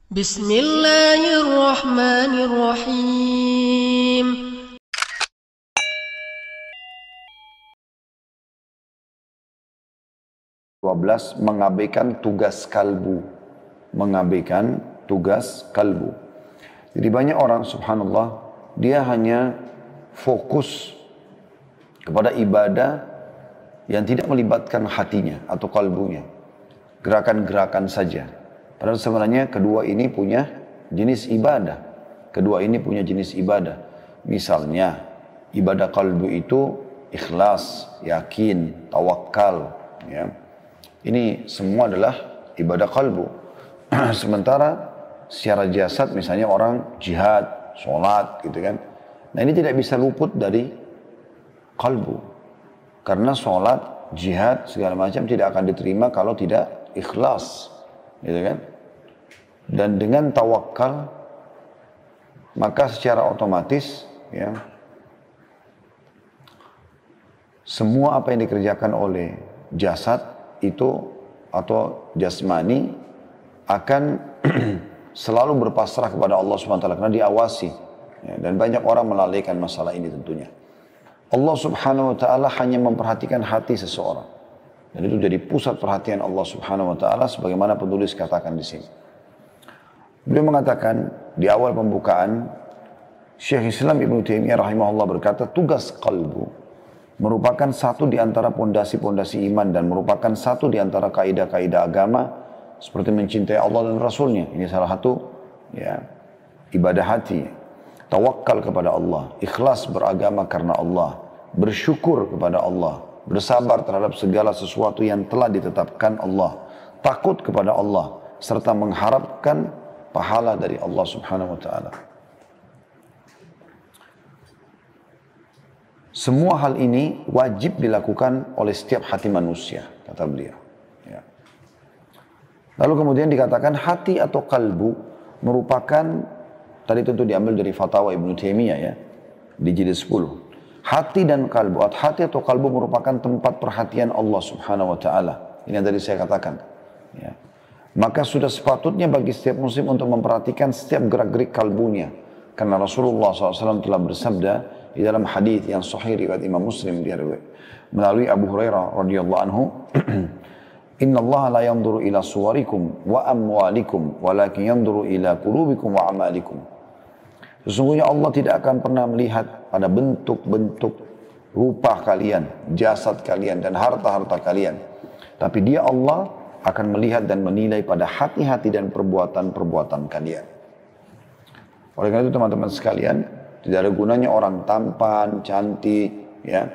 Bismillahirrahmanirrahim. 12. Mengabaikan tugas kalbu. Mengabaikan tugas kalbu. Jadi banyak orang subhanallah, dia hanya fokus kepada ibadah yang tidak melibatkan hatinya atau kalbunya. Gerakan-gerakan saja. Padahal sebenarnya kedua ini punya jenis ibadah. Kedua ini punya jenis ibadah. Misalnya, ibadah kalbu itu ikhlas, yakin, tawakal. Ya. Ini semua adalah ibadah kalbu. Sementara secara jasad misalnya orang jihad, sholat gitu kan. Nah ini tidak bisa luput dari kalbu. Karena sholat, jihad, segala macam tidak akan diterima kalau tidak ikhlas. Gitu kan? Dan dengan tawakal maka secara otomatis ya, semua apa yang dikerjakan oleh jasad itu atau jasmani akan selalu berpasrah kepada Allah SWT karena diawasi ya, dan banyak orang melalaikan masalah ini tentunya. Allah Subhanahu wa taala hanya memperhatikan hati seseorang. Dan itu jadi pusat perhatian Allah Subhanahu wa taala sebagaimana penulis katakan di sini. Beliau mengatakan di awal pembukaan, Syekh Islam Ibnu Taimiyah rahimahullah berkata, tugas kalbu merupakan satu di antara pondasi-pondasi iman dan merupakan satu di antara kaidah-kaidah agama seperti mencintai Allah dan Rasulnya. Ini salah satu ya, ibadah hati. Tawakal kepada Allah, ikhlas beragama karena Allah, bersyukur kepada Allah, bersabar terhadap segala sesuatu yang telah ditetapkan Allah, takut kepada Allah, serta mengharapkan pahala dari Allah Subhanahu wa taala. Semua hal ini wajib dilakukan oleh setiap hati manusia, kata beliau. Ya. Lalu kemudian dikatakan hati atau kalbu merupakan, tadi tentu diambil dari fatwa Ibnu Taimiyah ya, di jilid 10. Hati dan kalbu, hati atau kalbu merupakan tempat perhatian Allah Subhanahu wa taala. Ini yang tadi saya katakan. Ya. Maka sudah sepatutnya bagi setiap muslim untuk memperhatikan setiap gerak-gerik kalbunya. Karena Rasulullah SAW telah bersabda di dalam hadis yang sahih riwayat Imam Muslim melalui Abu Hurairah radhiyallahu anhu, "Inna Allah la yanzuru ila suwarikum wa amwalikum, walakin yanzuru ila qulubikum wa amalikum." Sesungguhnya Allah tidak akan pernah melihat pada bentuk-bentuk rupa kalian, jasad kalian, dan harta-harta kalian. Tapi Dia Allah akan melihat dan menilai pada hati-hati dan perbuatan-perbuatan kalian. Oleh karena itu teman-teman sekalian, tidak ada gunanya orang tampan, cantik, ya,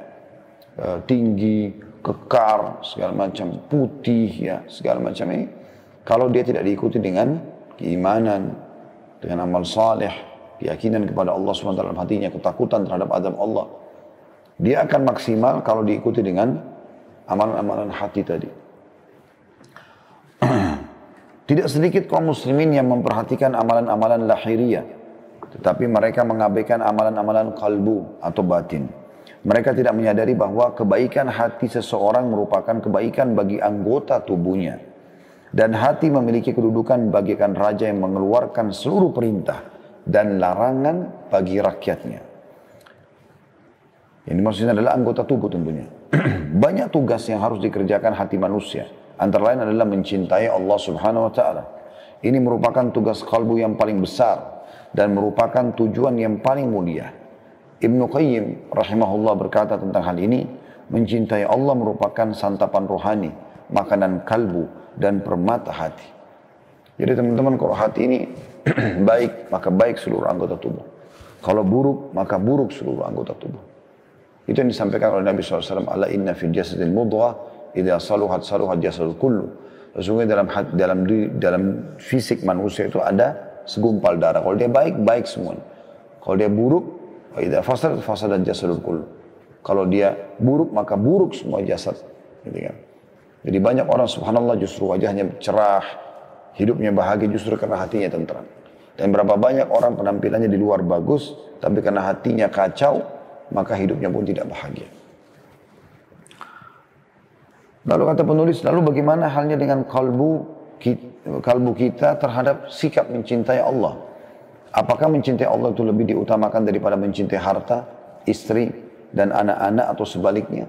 tinggi, kekar, segala macam, putih, ya, segala macam ini, kalau dia tidak diikuti dengan keimanan, dengan amal saleh, keyakinan kepada Allah SWT dalam hatinya, ketakutan terhadap azab Allah. Dia akan maksimal kalau diikuti dengan amalan-amalan hati tadi. Tidak sedikit kaum muslimin yang memperhatikan amalan-amalan lahiriah, tetapi mereka mengabaikan amalan-amalan kalbu atau batin. Mereka tidak menyadari bahwa kebaikan hati seseorang merupakan kebaikan bagi anggota tubuhnya. Dan hati memiliki kedudukan bagaikan raja yang mengeluarkan seluruh perintah dan larangan bagi rakyatnya. Yang maksudnya adalah anggota tubuh tentunya. Banyak tugas yang harus dikerjakan hati manusia. Antara lain adalah mencintai Allah Subhanahu wa taala. Ini merupakan tugas kalbu yang paling besar dan merupakan tujuan yang paling mulia. Ibnu Qayyim rahimahullah berkata tentang hal ini, mencintai Allah merupakan santapan rohani, makanan kalbu dan permata hati. Jadi teman-teman, kalau hati ini baik, maka baik seluruh anggota tubuh. Kalau buruk, maka buruk seluruh anggota tubuh. Itu yang disampaikan oleh Nabi SAW. Ala inna fil jasadil mudghah idza saluhat saluhat jasadul kullu. Sesungguhnya dalam fisik manusia itu ada segumpal darah. Kalau dia baik, baik semuanya. Kalau dia buruk, idza fasadat fasadat jasadul kullu. Kalau dia buruk, maka buruk semua jasad. Gitu kan? Jadi banyak orang subhanallah justru wajahnya cerah, hidupnya bahagia justru karena hatinya tentram. Dan berapa banyak orang penampilannya di luar bagus, tapi karena hatinya kacau, maka hidupnya pun tidak bahagia. Lalu kata penulis, lalu bagaimana halnya dengan kalbu kalbu kita terhadap sikap mencintai Allah. Apakah mencintai Allah itu lebih diutamakan daripada mencintai harta, istri, dan anak-anak atau sebaliknya?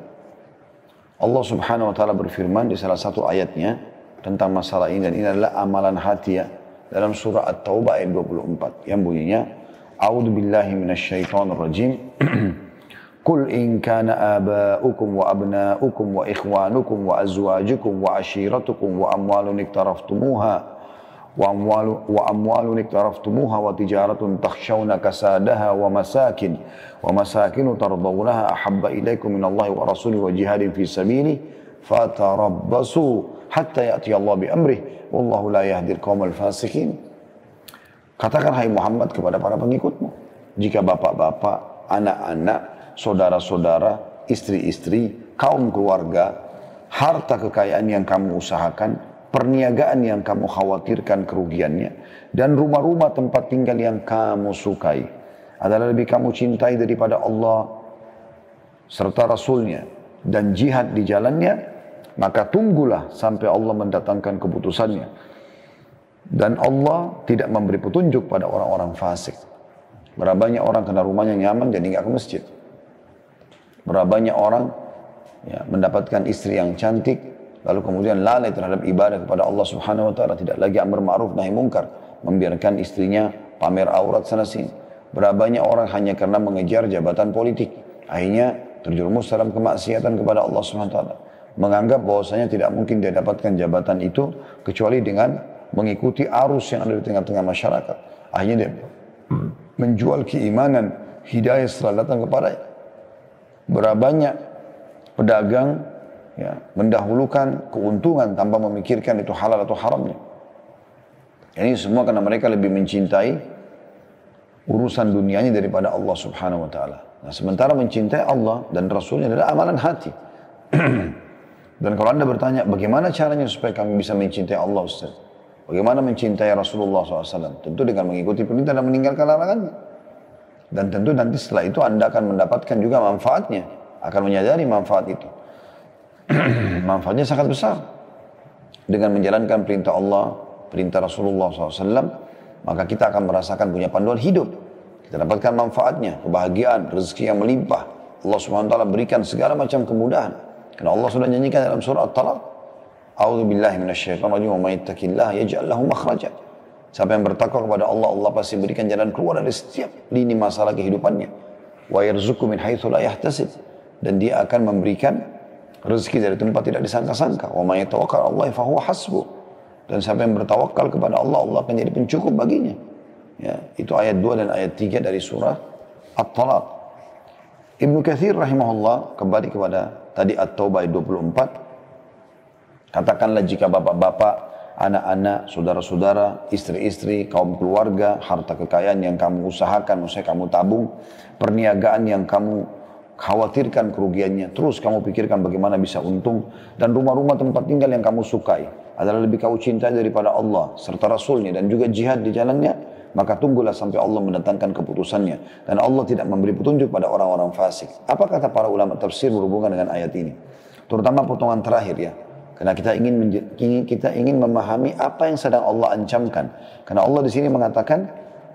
Allah subhanahu wa ta'ala berfirman di salah satu ayatnya tentang masalah ini, dan ini adalah amalan hati ya, dalam surah At-Taubah ayat 24 yang bunyinya, A'udzu billahi minasyaitonir rajim. Qul in kana aba'ukum wa abna'ukum wa ikhwanukum wa azwajukum wa ashiratukum wa amwalun iktaraftumuha وأموال اقترفتموها وتجارة تخشون كسادها ومساكن ترضونها أحب إليكم من الله ورسوله وجهاد في سبيله فتربصوا حتى يأتي الله بأمره والله لا يهدي القوم الفاسقين. Katakan hai Muhammad kepada para pengikutmu, jika bapak-bapak, anak-anak, saudara-saudara, istri-istri, kaum keluarga, harta kekayaan yang kamu usahakan, perniagaan yang kamu khawatirkan kerugiannya, dan rumah-rumah tempat tinggal yang kamu sukai adalah lebih kamu cintai daripada Allah serta Rasulnya dan jihad di jalannya, maka tunggulah sampai Allah mendatangkan keputusannya. Dan Allah tidak memberi petunjuk pada orang-orang fasik. Berapa banyak orang kena rumahnya nyaman jadi nggak ke masjid. Berapa banyak orang ya, mendapatkan istri yang cantik, lalu kemudian lalai terhadap ibadah kepada Allah subhanahu wa ta'ala, tidak lagi amar ma'ruf nahi mungkar, membiarkan istrinya pamer aurat sana sini. Berapa banyak orang hanya karena mengejar jabatan politik, akhirnya terjerumus dalam kemaksiatan kepada Allah subhanahu wa ta'ala, menganggap bahwasanya tidak mungkin dia dapatkan jabatan itu kecuali dengan mengikuti arus yang ada di tengah-tengah masyarakat. Akhirnya dia menjual keimanan, hidayah setelah datang kepadanya. Berapa banyak pedagang ya, mendahulukan keuntungan tanpa memikirkan itu halal atau haramnya. Ini semua karena mereka lebih mencintai urusan dunianya daripada Allah subhanahu wa ta'ala. Nah, sementara mencintai Allah dan Rasulnya adalah amalan hati. Dan kalau anda bertanya, bagaimana caranya supaya kami bisa mencintai Allah Ustaz? Bagaimana mencintai Rasulullah SAW? Tentu dengan mengikuti perintah dan meninggalkan larangannya. Dan tentu nanti setelah itu anda akan mendapatkan juga manfaatnya, akan menyadari manfaat itu. Manfaatnya sangat besar. Dengan menjalankan perintah Allah, perintah Rasulullah SAW, maka kita akan merasakan punya panduan hidup. Kita dapatkan manfaatnya, kebahagiaan, rezeki yang melimpah. Allah SWT berikan segala macam kemudahan. Karena Allah sudah nyanyikan dalam surah At-Talaq, A'udzu billahi minasyaitonir rajim wa may yattaqillaha yaj'al lahu makhraja. Siapa yang bertakwa kepada Allah, Allah pasti berikan jalan keluar dari setiap lini masalah kehidupannya. Wa yarzuqhu min haitsu la yahtasib. Dan dia akan memberikan rezeki dari tempat tidak disangka-sangka. Wa may yatawakkal 'ala Allah fa huwa hasbuh. Dan siapa yang bertawakal kepada Allah, Allah akan jadi pencukup baginya. Ya, itu ayat 2 dan ayat 3 dari surah At-Talaq. Ibnu Katsir rahimahullah kembali kepada tadi At-Taubah ayat 24. Katakanlah jika bapak-bapak, anak-anak, saudara-saudara, istri-istri, kaum keluarga, harta kekayaan yang kamu usahakan, maksudnya kamu tabung, perniagaan yang kamu khawatirkan kerugiannya, terus kamu pikirkan bagaimana bisa untung, dan rumah-rumah tempat tinggal yang kamu sukai adalah lebih kamu cintai daripada Allah serta Rasulnya dan juga jihad di jalannya, maka tunggulah sampai Allah mendatangkan keputusannya. Dan Allah tidak memberi petunjuk pada orang-orang fasik. Apa kata para ulama tafsir berhubungan dengan ayat ini? Terutama potongan terakhir ya. Karena kita ingin memahami apa yang sedang Allah ancamkan. Karena Allah di sini mengatakan,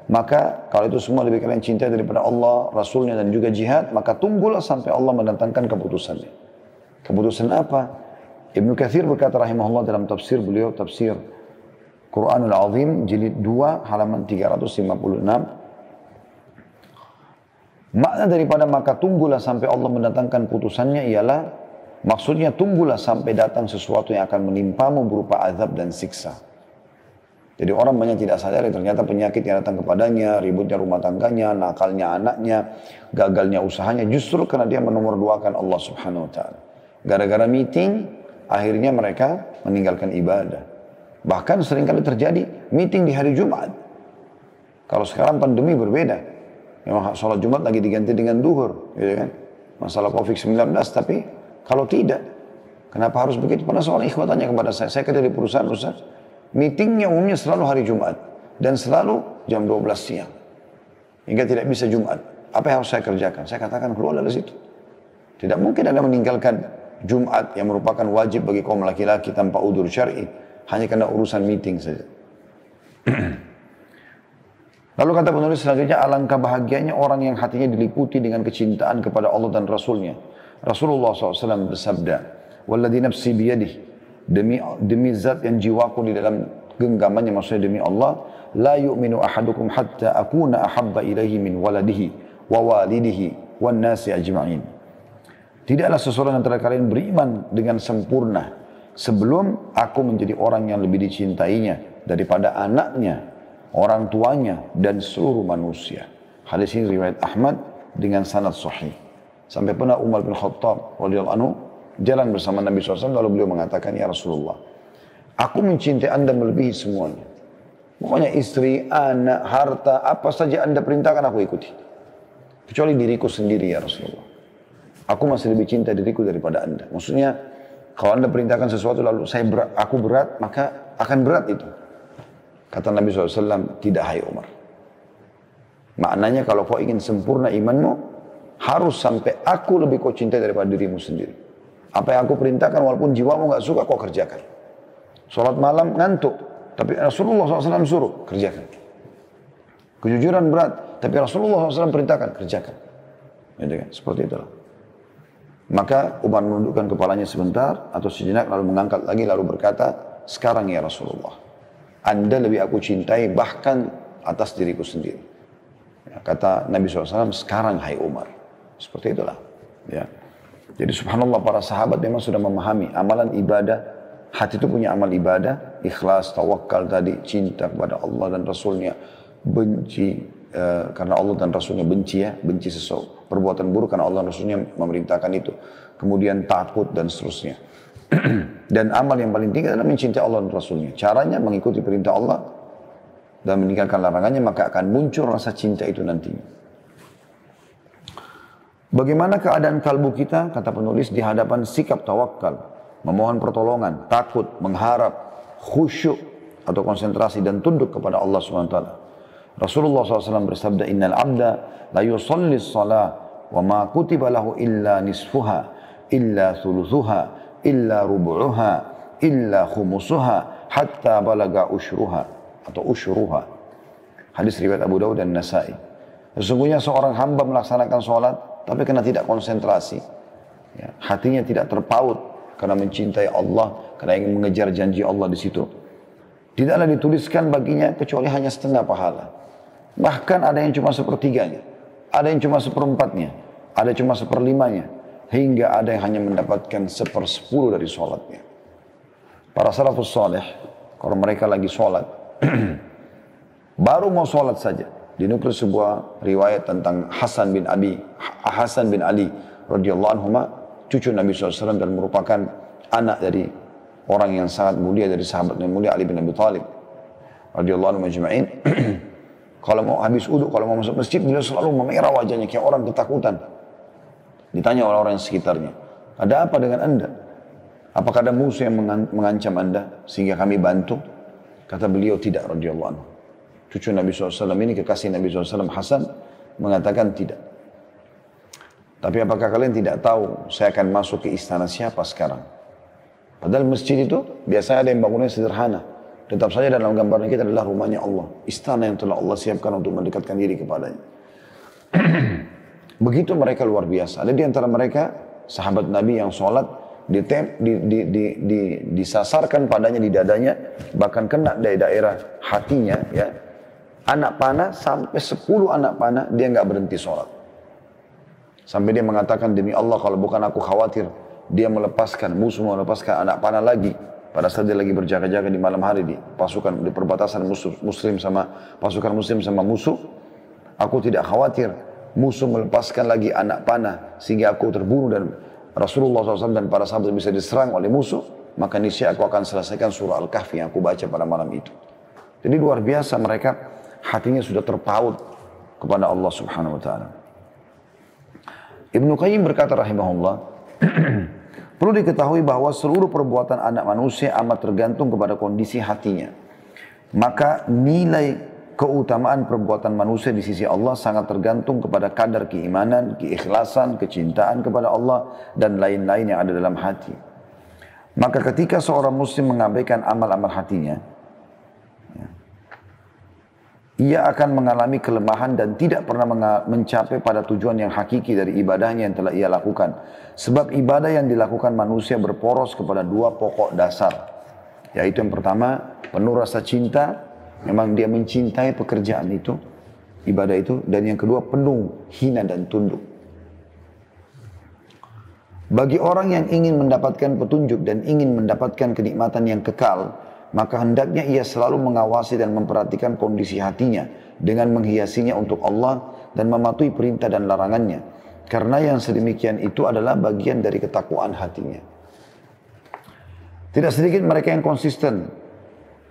maka kalau itu semua lebih kalian cintai daripada Allah, Rasulnya dan juga jihad, maka tunggulah sampai Allah mendatangkan keputusannya. Keputusan apa? Ibnu Katsir berkata rahimahullah dalam tafsir beliau, tafsir Quranul Azim, jilid 2, halaman 356. Makna daripada maka tunggulah sampai Allah mendatangkan putusannya ialah, maksudnya tunggulah sampai datang sesuatu yang akan menimpamu berupa azab dan siksa. Jadi orang banyak tidak sadar ternyata penyakit yang datang kepadanya, ributnya rumah tangganya, nakalnya anaknya, gagalnya usahanya, justru karena dia menomorduakan Allah subhanahu wa ta'ala. Gara-gara meeting, akhirnya mereka meninggalkan ibadah. Bahkan seringkali terjadi meeting di hari Jumat. Kalau sekarang pandemi berbeda. Memang sholat Jumat lagi diganti dengan duhur. Gitu kan? Masalah COVID-19, tapi kalau tidak, kenapa harus begitu? Pernah seorang ikhwah tanya kepada saya kerja di perusahaan Ustaz, meetingnya umumnya selalu hari Jumat dan selalu jam 12 siang hingga tidak bisa Jumat. Apa yang harus saya kerjakan? Saya katakan keluar dari situ. Tidak mungkin Anda meninggalkan Jumat yang merupakan wajib bagi kaum laki-laki tanpa udzur syar'i hanya karena urusan meeting saja. Lalu kata penulis selanjutnya, alangkah bahagianya orang yang hatinya diliputi dengan kecintaan kepada Allah dan Rasulnya. Rasulullah SAW bersabda, "Walladzi nafsi biyadih," demi zat yang jiwaku di dalam genggamannya, maksudnya demi Allah, "La yu'minu ahadukum hatta akuna ahabba ilaihi min waladihi wa walidihi wan nasi ajma'in." Tidaklah seseorang antara kalian beriman dengan sempurna sebelum aku menjadi orang yang lebih dicintainya daripada anaknya, orang tuanya, dan seluruh manusia. Hadis ini riwayat Ahmad dengan sanad sahih. Sampai pernah Umar bin Khattab radhiyallahu anhu jalan bersama Nabi SAW, lalu beliau mengatakan, "Ya Rasulullah, aku mencintai anda melebihi semuanya. Pokoknya istri, anak, harta, apa saja anda perintahkan aku ikuti. Kecuali diriku sendiri ya Rasulullah. Aku masih lebih cinta diriku daripada anda." Maksudnya, kalau anda perintahkan sesuatu lalu aku berat, maka akan berat itu. Kata Nabi SAW, "Tidak hai Umar. Maknanya kalau kau ingin sempurna imanmu, harus sampai aku lebih kau cintai daripada dirimu sendiri. Apa yang aku perintahkan walaupun jiwamu gak suka, kau kerjakan. Sholat malam ngantuk, tapi Rasulullah SAW suruh, kerjakan. Kejujuran berat, tapi Rasulullah SAW perintahkan, kerjakan." Gitu kan? Seperti itulah. Maka Umar menundukkan kepalanya sebentar atau sejenak, lalu mengangkat lagi, lalu berkata, "Sekarang ya Rasulullah, Anda lebih aku cintai bahkan atas diriku sendiri." Ya, kata Nabi SAW, "Sekarang hai Umar." Seperti itulah. Ya. Jadi subhanallah, para sahabat memang sudah memahami amalan ibadah. Hati itu punya amal ibadah, ikhlas, tawakal tadi, cinta kepada Allah dan Rasulnya, benci karena Allah dan Rasulnya, benci sesuatu perbuatan buruk karena Allah dan Rasulnya memerintahkan itu. Kemudian takut dan seterusnya. Dan amal yang paling tinggi adalah mencintai Allah dan Rasulnya. Caranya mengikuti perintah Allah dan meninggalkan larangannya, maka akan muncul rasa cinta itu nantinya. Bagaimana keadaan kalbu kita, kata penulis, di hadapan sikap tawakal, memohon pertolongan, takut, mengharap, khusyuk atau konsentrasi dan tunduk kepada Allah SWT. Rasulullah SAW bersabda, "Innal abda la yusalli shalah wa ma kutiba lahu illa nisfuha, illa thuluthuha, illa rubu'uha, illa khumusuha, hatta balaga usyruha," atau usyruha. Hadis riwayat Abu Dawud dan Nasai. Sesungguhnya seorang hamba melaksanakan sholat, tapi karena tidak konsentrasi, ya, hatinya tidak terpaut karena mencintai Allah, karena ingin mengejar janji Allah di situ, tidaklah dituliskan baginya kecuali hanya setengah pahala. Bahkan ada yang cuma sepertiganya, ada yang cuma seperempatnya, ada cuma seperlimanya, hingga ada yang hanya mendapatkan 1/10 dari sholatnya. Para salafus saleh, kalau mereka lagi sholat, baru mau sholat saja, dinukil sebuah riwayat tentang Hasan bin Ali radhiyallahu anhu, cucu Nabi SAW dan merupakan anak dari orang yang sangat mulia dari sahabat yang mulia Ali bin Abi Thalib radhiyallahu anhu majma'in. Kalau mau habis wudu, kalau mau masuk masjid, beliau selalu memerah wajahnya kayak orang ketakutan. Ditanya orang-orang yang sekitarnya, "Ada apa dengan anda? Apakah ada musuh yang mengancam anda sehingga kami bantu?" Kata beliau, "Tidak," radhiyallahu anhu. Cucu Nabi SAW ini, kekasih Nabi SAW, Hasan, mengatakan tidak. "Tapi apakah kalian tidak tahu saya akan masuk ke istana siapa sekarang?" Padahal masjid itu biasanya ada yang bangunnya sederhana. Tetap saja dalam gambaran kita adalah rumahnya Allah. Istana yang telah Allah siapkan untuk mendekatkan diri kepadanya. Begitu mereka luar biasa. Ada di antara mereka, sahabat Nabi yang sholat, disasarkan padanya di dadanya, bahkan kena dari daerah hatinya, ya, anak panah, sampai 10 anak panah, dia nggak berhenti sholat. Sampai dia mengatakan, "Demi Allah, kalau bukan aku khawatir dia musuh melepaskan anak panah lagi pada saat dia lagi berjaga-jaga di malam hari di pasukan, di perbatasan pasukan muslim sama musuh, aku tidak khawatir musuh melepaskan lagi anak panah sehingga aku terbunuh dan Rasulullah SAW dan para sahabat bisa diserang oleh musuh, maka niscaya aku akan selesaikan surah Al-Kahfi yang aku baca pada malam itu." Jadi luar biasa mereka, hatinya sudah terpaut kepada Allah Subhanahu wa taala. Ibnu Qayyim berkata rahimahullah, perlu diketahui bahwa seluruh perbuatan anak manusia amat tergantung kepada kondisi hatinya. Maka nilai keutamaan perbuatan manusia di sisi Allah sangat tergantung kepada kadar keimanan, keikhlasan, kecintaan kepada Allah, dan lain-lain yang ada dalam hati. Maka ketika seorang muslim mengabaikan amal-amal hatinya, ia akan mengalami kelemahan dan tidak pernah mencapai pada tujuan yang hakiki dari ibadahnya yang telah ia lakukan. Sebab ibadah yang dilakukan manusia berporos kepada dua pokok dasar. Yaitu yang pertama, penuh rasa cinta, memang dia mencintai pekerjaan itu, ibadah itu. Dan yang kedua, penuh hina dan tunduk. Bagi orang yang ingin mendapatkan petunjuk dan ingin mendapatkan kenikmatan yang kekal, maka hendaknya ia selalu mengawasi dan memperhatikan kondisi hatinya dengan menghiasinya untuk Allah dan mematuhi perintah dan larangannya. Karena yang sedemikian itu adalah bagian dari ketakwaan hatinya. Tidak sedikit mereka yang konsisten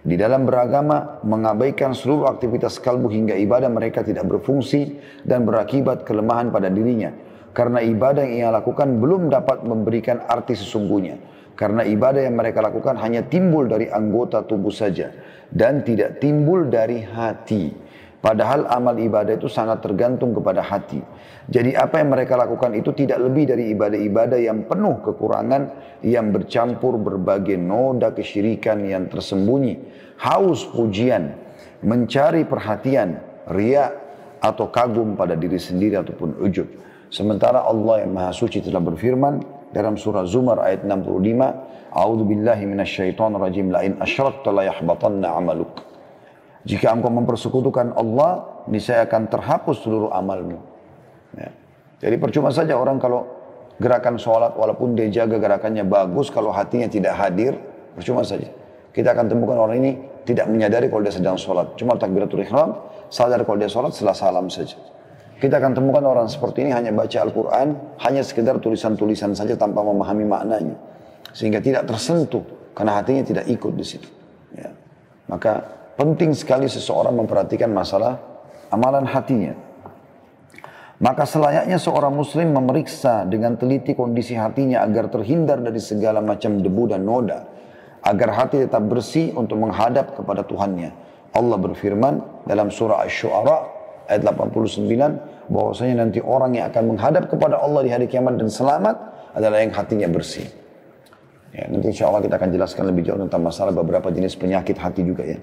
di dalam beragama mengabaikan seluruh aktivitas kalbu hingga ibadah mereka tidak berfungsi dan berakibat kelemahan pada dirinya. Karena ibadah yang ia lakukan belum dapat memberikan arti sesungguhnya. Karena ibadah yang mereka lakukan hanya timbul dari anggota tubuh saja dan tidak timbul dari hati. Padahal amal ibadah itu sangat tergantung kepada hati. Jadi apa yang mereka lakukan itu tidak lebih dari ibadah-ibadah yang penuh kekurangan, yang bercampur berbagai noda kesyirikan yang tersembunyi, haus pujian, mencari perhatian, riya atau kagum pada diri sendiri ataupun ujub. Sementara Allah yang Maha Suci telah berfirman dalam surah Zumar ayat 65, A'udzu billahi minasyaitonir rajim, la in asyrakta la yahbatanna 'amaluk. Jika engkau mempersekutukan Allah, niscaya akan terhapus seluruh amalmu. Ya. Jadi percuma saja orang kalau gerakan sholat walaupun dia jaga gerakannya bagus, kalau hatinya tidak hadir, percuma saja. Kita akan temukan orang ini tidak menyadari kalau dia sedang sholat. Cuma takbiratul ihram, sadar kalau dia sholat setelah salam saja. Kita akan temukan orang seperti ini hanya baca Al-Quran, hanya sekedar tulisan-tulisan saja tanpa memahami maknanya. Sehingga tidak tersentuh, karena hatinya tidak ikut di situ. Ya. Maka penting sekali seseorang memperhatikan masalah amalan hatinya. Maka selayaknya seorang muslim memeriksa dengan teliti kondisi hatinya agar terhindar dari segala macam debu dan noda. Agar hati tetap bersih untuk menghadap kepada Tuhannya. Allah berfirman dalam surah Asy-Syu'ara ayat 89, bahwasanya nanti orang yang akan menghadap kepada Allah di hari kiamat dan selamat adalah yang hatinya bersih. Ya, nanti insya Allah kita akan jelaskan lebih jauh tentang masalah beberapa jenis penyakit hati juga ya.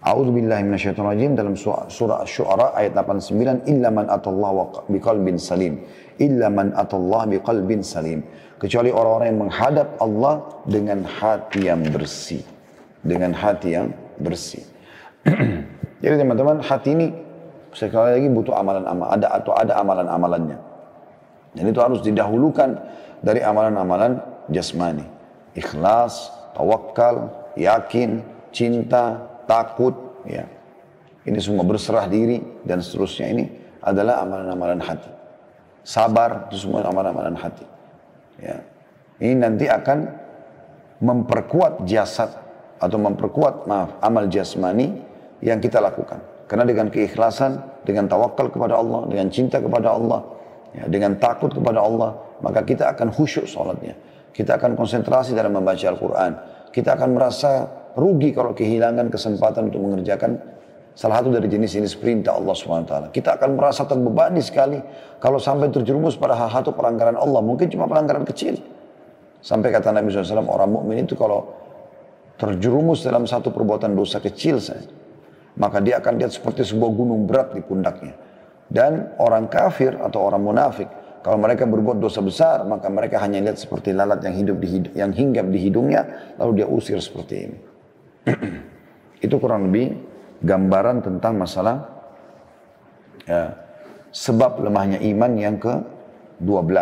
A'udzubillahi minasyaitonirrajim dalam surah Asy-Syu'ara ayat 89, illa man atallaha biqalbin salim, illa man atallaha biqalbin salim. Kecuali orang-orang yang menghadap Allah dengan hati yang bersih. Dengan hati yang bersih. Jadi teman-teman, hati ini sekali lagi butuh amalan-amalan, ada amalan-amalannya. Dan itu harus didahulukan dari amalan-amalan jasmani. Ikhlas, tawakal, yakin, cinta, takut, ya. Ini semua berserah diri dan seterusnya, ini adalah amalan-amalan hati. Sabar, itu semua amalan-amalan hati. Ya. Ini nanti akan memperkuat jasad atau memperkuat amal jasmani yang kita lakukan. Karena dengan keikhlasan, dengan tawakal kepada Allah, dengan cinta kepada Allah, ya, dengan takut kepada Allah, maka kita akan khusyuk sholatnya. Kita akan konsentrasi dalam membaca Al-Quran. Kita akan merasa rugi kalau kehilangan kesempatan untuk mengerjakan salah satu dari jenis-jenis perintah Allah SWT. Kita akan merasa terbebani sekali kalau sampai terjerumus pada hal satu pelanggaran Allah. Mungkin cuma pelanggaran kecil. Sampai kata Nabi SAW, orang mukmin itu kalau terjerumus dalam satu perbuatan dosa kecil saja, maka dia akan lihat seperti sebuah gunung berat di pundaknya. Dan orang kafir atau orang munafik, kalau mereka berbuat dosa besar, maka mereka hanya lihat seperti lalat yang hinggap di hidungnya, lalu dia usir seperti ini. Itu kurang lebih gambaran tentang masalah ya, sebab lemahnya iman yang ke-12,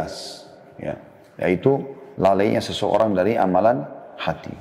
ya, yaitu lalainya seseorang dari amalan hati.